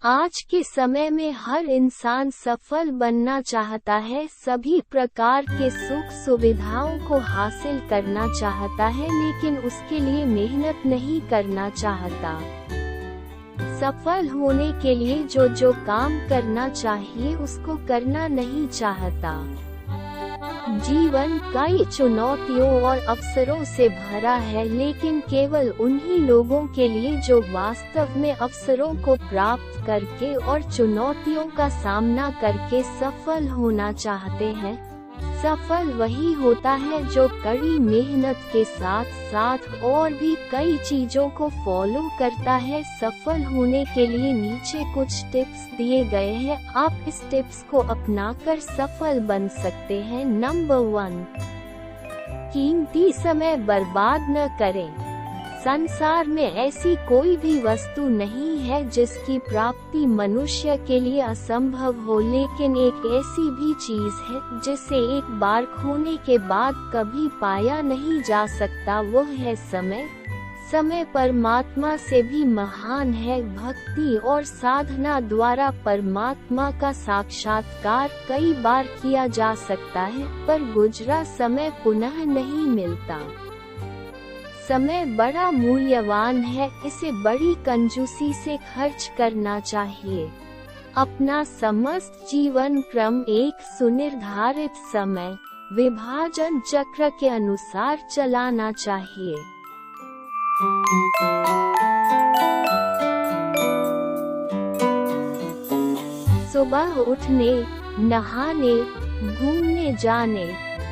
आज के समय में हर इंसान सफल बनना चाहता है, सभी प्रकार के सुख सुविधाओं को हासिल करना चाहता है, लेकिन उसके लिए मेहनत नहीं करना चाहता। सफल होने के लिए जो काम करना चाहिए उसको करना नहीं चाहता। जीवन कई चुनौतियों और अवसरों से भरा है, लेकिन केवल उन्हीं लोगों के लिए जो वास्तव में अवसरों को प्राप्त करके और चुनौतियों का सामना करके सफल होना चाहते हैं। सफल वही होता है जो कड़ी मेहनत के साथ साथ और भी कई चीजों को फॉलो करता है। सफल होने के लिए नीचे कुछ टिप्स दिए गए हैं, आप इस टिप्स को अपनाकर सफल बन सकते हैं। नंबर 1, कीमती समय बर्बाद न करें। संसार में ऐसी कोई भी वस्तु नहीं है जिसकी प्राप्ति मनुष्य के लिए असंभव हो, लेकिन एक ऐसी भी चीज है जिसे एक बार खोने के बाद कभी पाया नहीं जा सकता, वो है समय। समय परमात्मा से भी महान है। भक्ति और साधना द्वारा परमात्मा का साक्षात्कार कई बार किया जा सकता है, पर गुजरा समय पुनः नहीं मिलता। समय बड़ा मूल्यवान है, इसे बड़ी कंजूसी से खर्च करना चाहिए। अपना समस्त जीवन क्रम एक सुनिर्धारित समय विभाजन चक्र के अनुसार चलाना चाहिए। सुबह उठने, नहाने, घूमने जाने,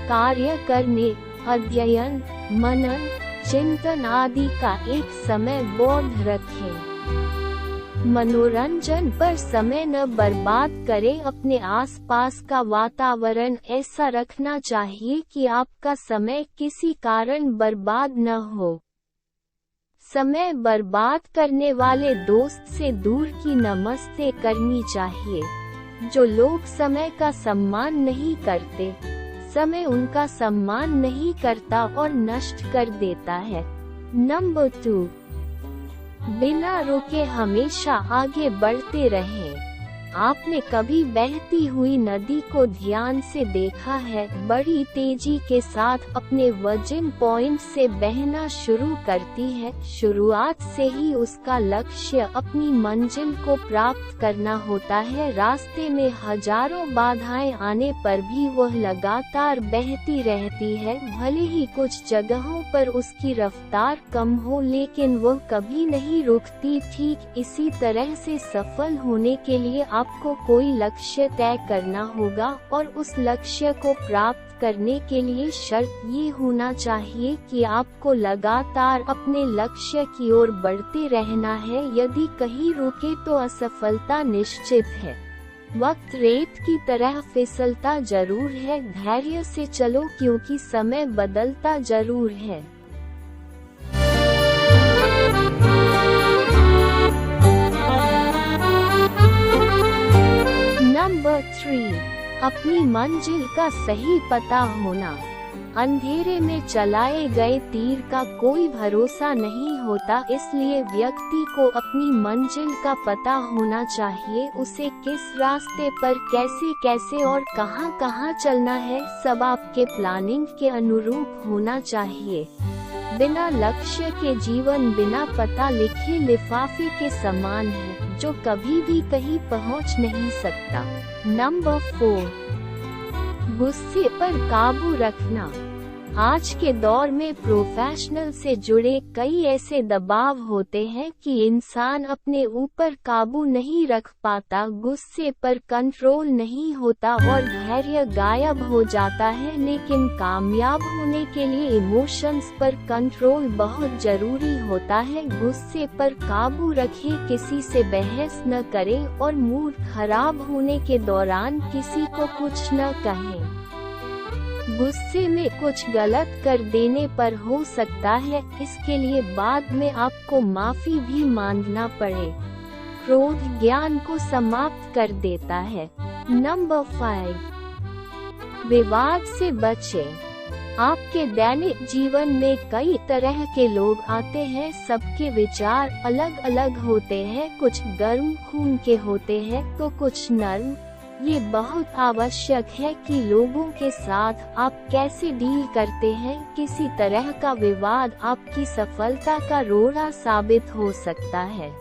कार्य करने, अध्ययन, मनन, चिंतन आदि का एक समय बोध रखें। मनोरंजन पर समय न बर्बाद करें। अपने आसपास का वातावरण ऐसा रखना चाहिए कि आपका समय किसी कारण बर्बाद न हो। समय बर्बाद करने वाले दोस्त से दूर की नमस्ते करनी चाहिए। जो लोग समय का सम्मान नहीं करते, समय उनका सम्मान नहीं करता और नष्ट कर देता है। नंबर 2, बिना रुके हमेशा आगे बढ़ते रहें। आपने कभी बहती हुई नदी को ध्यान से देखा है? बड़ी तेजी के साथ अपने वर्जिन पॉइंट से बहना शुरू करती है। शुरुआत से ही उसका लक्ष्य अपनी मंजिल को प्राप्त करना होता है। रास्ते में हजारों बाधाएं आने पर भी वह लगातार बहती रहती है। भले ही कुछ जगहों पर उसकी रफ्तार कम हो, लेकिन वह कभी नहीं रुकती। ठीक इसी तरह से सफल होने के लिए आपको कोई लक्ष्य तय करना होगा, और उस लक्ष्य को प्राप्त करने के लिए शर्त ये होना चाहिए कि आपको लगातार अपने लक्ष्य की ओर बढ़ते रहना है। यदि कहीं रुके तो असफलता निश्चित है। वक्त रेत की तरह फिसलता जरूर है, धैर्य से चलो क्योंकि समय बदलता जरूर है। नंबर 3, अपनी मंजिल का सही पता होना। अंधेरे में चलाए गए तीर का कोई भरोसा नहीं होता, इसलिए व्यक्ति को अपनी मंजिल का पता होना चाहिए। उसे किस रास्ते पर कैसे कैसे और कहां कहां चलना है, सब आपके प्लानिंग के अनुरूप होना चाहिए। बिना लक्ष्य के जीवन बिना पता लिखे लिफाफे के समान है, जो कभी भी कहीं पहुंच नहीं सकता। नंबर 4, गुस्से पर काबू रखना। आज के दौर में प्रोफेशनल से जुड़े कई ऐसे दबाव होते हैं कि इंसान अपने ऊपर काबू नहीं रख पाता, गुस्से पर कंट्रोल नहीं होता और धैर्य गायब हो जाता है। लेकिन कामयाब होने के लिए इमोशंस पर कंट्रोल बहुत जरूरी होता है। गुस्से पर काबू रखें, किसी से बहस न करें और मूड खराब होने के दौरान किसी को कुछ न कहें। गुस्से में कुछ गलत कर देने पर हो सकता है इसके लिए बाद में आपको माफी भी मांगना पड़े। क्रोध ज्ञान को समाप्त कर देता है। नंबर 5, विवाद से बचें। आपके दैनिक जीवन में कई तरह के लोग आते हैं, सबके विचार अलग अलग होते हैं, कुछ गर्म खून के होते हैं तो कुछ नर्म। ये बहुत आवश्यक है कि लोगों के साथ आप कैसे डील करते हैं। किसी तरह का विवाद आपकी सफलता का रोड़ा साबित हो सकता है।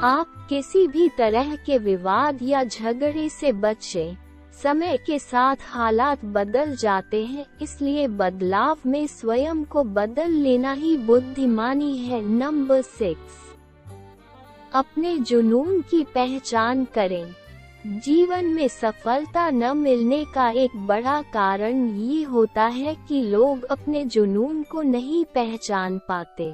आप किसी भी तरह के विवाद या झगड़े से बचें। समय के साथ हालात बदल जाते हैं, इसलिए बदलाव में स्वयं को बदल लेना ही बुद्धिमानी है। नंबर 6, अपने जुनून की पहचान करें। जीवन में सफलता न मिलने का एक बड़ा कारण ये होता है कि लोग अपने जुनून को नहीं पहचान पाते।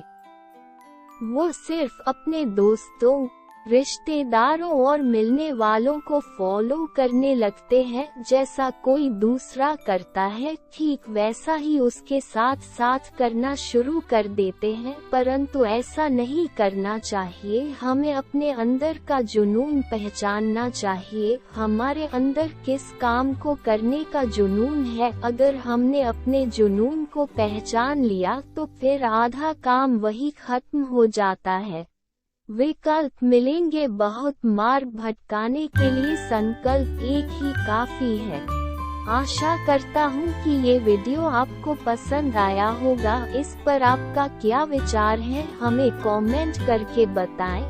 वो सिर्फ अपने दोस्तों, रिश्तेदारों और मिलने वालों को फॉलो करने लगते हैं। जैसा कोई दूसरा करता है ठीक वैसा ही उसके साथ साथ करना शुरू कर देते हैं, परंतु ऐसा नहीं करना चाहिए। हमें अपने अंदर का जुनून पहचानना चाहिए। हमारे अंदर किस काम को करने का जुनून है, अगर हमने अपने जुनून को पहचान लिया तो फिर आधा काम वही खत्म हो जाता है। विकल्प मिलेंगे बहुत, मार्ग भटकाने के लिए संकल्प एक ही काफी है। आशा करता हूँ कि ये वीडियो आपको पसंद आया होगा। इस पर आपका क्या विचार है, हमें कमेंट करके बताएं।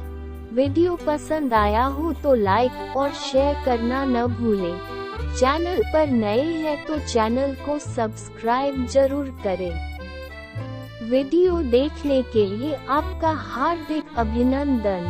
वीडियो पसंद आया हो तो लाइक और शेयर करना न भूलें। चैनल पर नए हैं तो चैनल को सब्सक्राइब जरूर करें। वीडियो देखने के लिए आपका हार्दिक अभिनंदन।